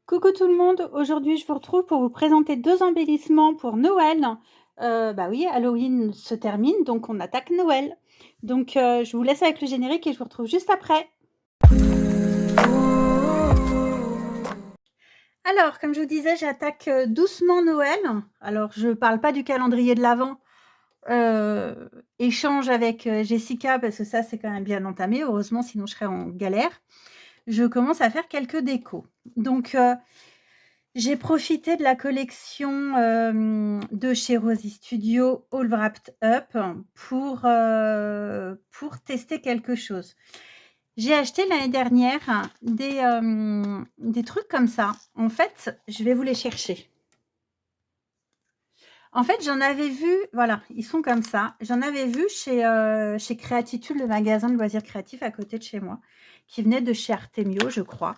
Coucou tout le monde, aujourd'hui je vous retrouve pour vous présenter 2 embellissements pour Noël. Bah oui, Halloween se termine, donc on attaque Noël. Donc je vous laisse avec le générique et je vous retrouve juste après. Alors, comme je vous disais, j'attaque, doucement Noël. Alors je parle pas du calendrier de l'Avent, échange avec, Jessica parce que ça c'est quand même bien entamé, heureusement sinon je serais en galère. Je commence à faire quelques décos. Donc j'ai profité de la collection, de chez Rosy Studio All Wrapped Up pour tester quelque chose. J'ai acheté l'année dernière des trucs comme ça. En fait, je vais vous les chercher. En fait, j'en avais vu voilà, ils sont comme ça. J'en avais vu chez Créatitude, le magasin de loisirs créatifs à côté de chez moi, qui venait de chez Artemio, je crois.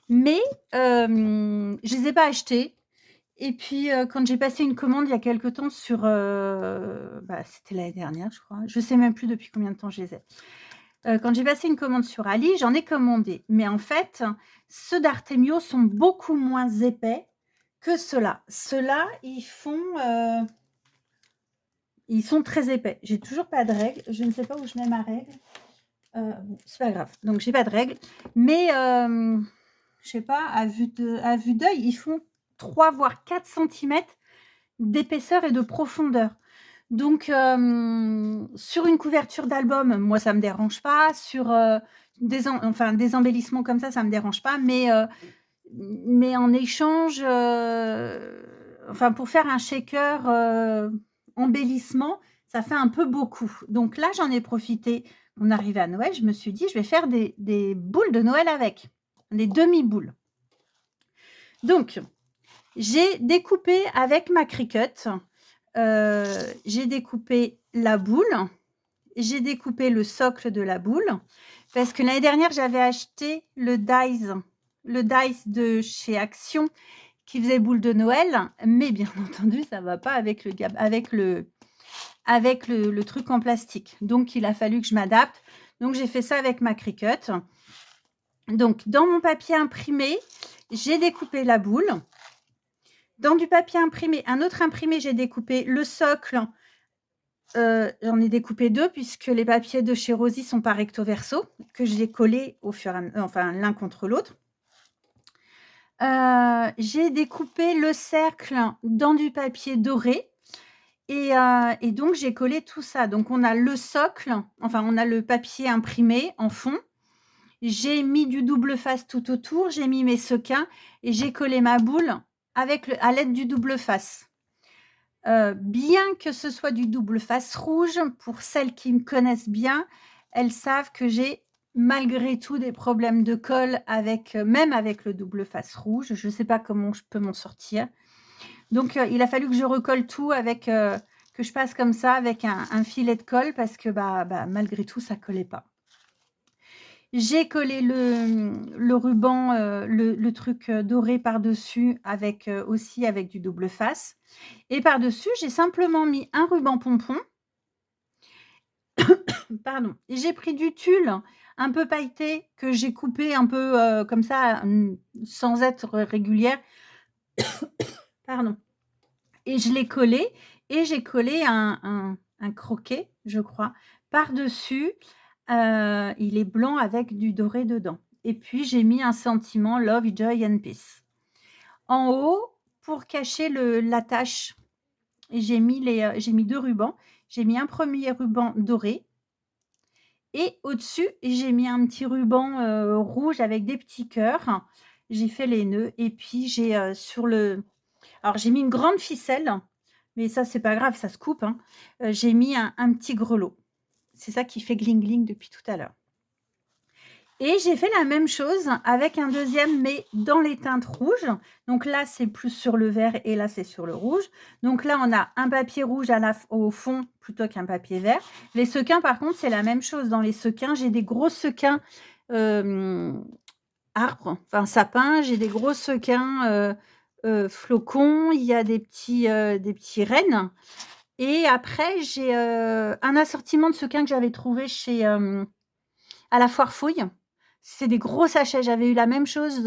Mais, je les ai pas achetés. Et puis, quand j'ai passé une commande il y a quelque temps sur, bah, c'était l'année dernière, je crois. Je sais même plus depuis combien de temps je les ai. Quand j'ai passé une commande sur Ali, j'en ai commandé. Mais en fait, ceux d'Artemio sont beaucoup moins épais que ceux-là. Ceux-là, ils sont très épais. J'ai toujours pas de règle. Je ne sais pas où je mets ma règle. Bon, c'est pas grave. Donc j'ai pas de règle. Mais, je sais pas, à vue d'œil, ils font 3 voire 4 centimètres d'épaisseur et de profondeur. Donc, sur une couverture d'album, moi ça me dérange pas. Sur, des embellissements comme ça me dérange pas. Mais en échange, enfin pour faire un shaker, embellissement, ça fait un peu beaucoup. Donc là, j'en ai profité. On arrivait à Noël, je me suis dit: «Je vais faire des boules de Noël avec, des demi-boules». Donc j'ai découpé avec ma Cricut. J'ai découpé la boule, j'ai découpé le socle de la boule parce que l'année dernière, j'avais acheté le dies de chez Action qui faisait boule de Noël, mais bien entendu, ça va pas avec le truc en plastique. Donc il a fallu que je m'adapte. Donc j'ai fait ça avec ma Cricut. Donc dans mon papier imprimé, j'ai découpé la boule. Dans du papier imprimé, un autre imprimé, j'ai découpé le socle. J'en ai découpé 2 puisque les papiers de chez Rosy sont par recto verso, que j'ai collés au fur et à enfin l'un contre l'autre. J'ai découpé le cercle dans du papier doré et donc j'ai collé tout ça. Donc on a le socle, enfin on a le papier imprimé en fond. J'ai mis du double face tout autour, j'ai mis mes sequins et j'ai collé ma boule à l'aide du double face. Bien que ce soit du double face rouge, pour celles qui me connaissent bien, elles savent que j'ai malgré tout des problèmes de colle même avec le double face rouge. Je ne sais pas comment je peux m'en sortir. Donc, il a fallu que je recolle tout que je passe comme ça avec un filet de colle parce que, malgré tout, ça collait pas. J'ai collé le ruban, le truc, doré par-dessus aussi avec du double face et par-dessus, j'ai simplement mis un ruban pompon, pardon, et j'ai pris du tulle un peu pailleté que j'ai coupé un peu, comme ça, sans être régulière, pardon, et je l'ai collé et j'ai collé un croquet, je crois, par-dessus. Il est blanc avec du doré dedans et puis j'ai mis un sentiment Love, Joy and Peace. En haut, pour cacher la tache, j'ai mis 2 rubans. J'ai mis un premier ruban doré et au-dessus, j'ai mis un petit ruban, rouge avec des petits cœurs. J'ai fait les nœuds et puis alors j'ai mis une grande ficelle, mais ça, c'est pas grave, ça se coupe, hein. J'ai mis un petit grelot. C'est ça qui fait gling gling depuis tout à l'heure. Et j'ai fait la même chose avec un deuxième, mais dans les teintes rouges. Donc là, c'est plus sur le vert et là, c'est sur le rouge. Donc là, on a un papier rouge au fond plutôt qu'un papier vert. Les sequins, par contre, c'est la même chose. Dans les sequins, j'ai des gros sequins arbres, enfin sapins. J'ai des gros sequins flocons. Il y a des petits rennes. Et après, j'ai un assortiment de sequins que j'avais trouvé à la foire fouille. C'est des gros sachets. J'avais eu la même chose,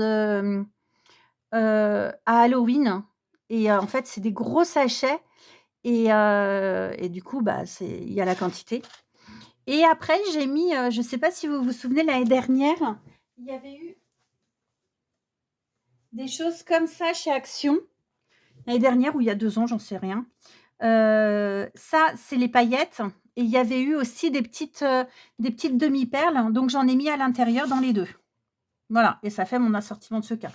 à Halloween et en fait, c'est des gros sachets et du coup, bah, il y a la quantité et après j'ai mis, je sais pas si vous vous souvenez l'année dernière, il y avait eu des choses comme ça chez Action. L'année dernière ou il y a 2 ans, j'en sais rien. Ça, c'est les paillettes et il y avait eu aussi des petites demi-perles, donc j'en ai mis à l'intérieur dans les 2. Voilà et ça fait mon assortiment de ce cas.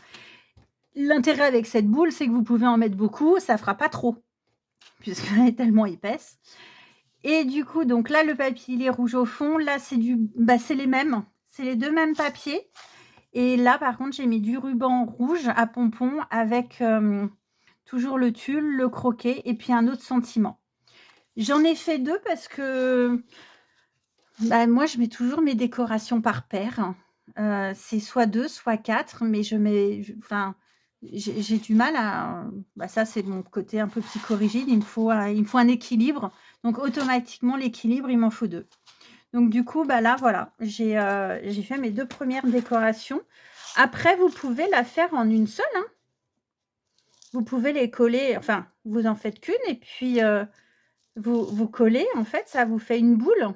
L'intérêt avec cette boule, c'est que vous pouvez en mettre beaucoup, ça fera pas trop, puisqu'elle est tellement épaisse et du coup, donc là, le papier, il est rouge au fond. Là, c'est les mêmes, c'est les 2 mêmes papiers et là, par contre, j'ai mis du ruban rouge à pompons avec, toujours le tulle, le croquet et puis un autre sentiment. J'en ai fait 2 parce que, bah, moi, je mets toujours mes décorations par paire. C'est soit 2 soit 4 mais enfin, j'ai du mal à bah, ça, c'est mon côté un peu psychorigide. Il me faut un équilibre, donc automatiquement, l'équilibre, il m'en faut 2. Donc du coup, bah, là, voilà, j'ai fait mes 2 premières décorations. Après, vous pouvez la faire en une seule, hein. Vous pouvez les coller enfin, vous en faites qu'une et puis, vous collez, en fait, ça vous fait une boule.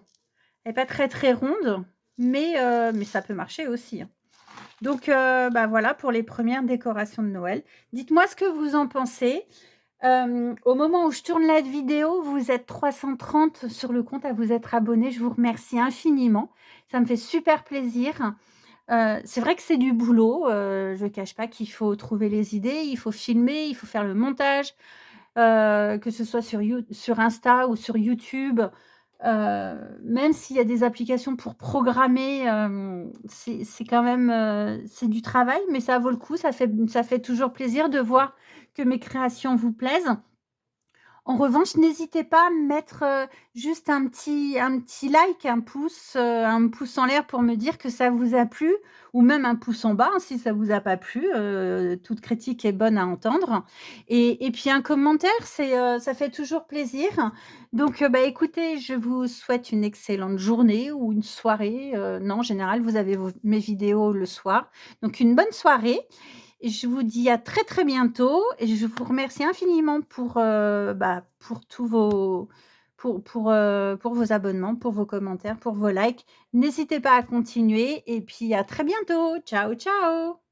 Elle est pas très, très ronde, mais ça peut marcher aussi, hein. Donc bah, voilà pour les premières décorations de Noël. Dites-moi ce que vous en pensez. Au moment où je tourne la vidéo, vous êtes 330 sur le compte à vous être abonnés. Je vous remercie infiniment. Ça me fait super plaisir. C'est vrai que c'est du boulot, je cache pas qu'il faut trouver les idées, il faut filmer, il faut faire le montage, que ce soit sur Insta ou sur YouTube. Même s'il y a des applications pour programmer, c'est quand même, c'est du travail, mais ça vaut le coup. Ça fait toujours plaisir de voir que mes créations vous plaisent. En revanche, n'hésitez pas à me mettre, juste un petit like, un pouce en l'air pour me dire que ça vous a plu ou même un pouce en bas, hein, si ça vous a pas plu, toute critique est bonne à entendre et puis un commentaire, ça fait toujours plaisir. Donc, bah, écoutez, je vous souhaite une excellente journée ou une soirée, non, en général, vous avez mes vidéos le soir. Donc une bonne soirée et je vous dis à très, très bientôt et je vous remercie infiniment bah, pour tous vos pour vos abonnements, pour vos commentaires, pour vos likes. N'hésitez pas à continuer et puis à très bientôt. Ciao, ciao!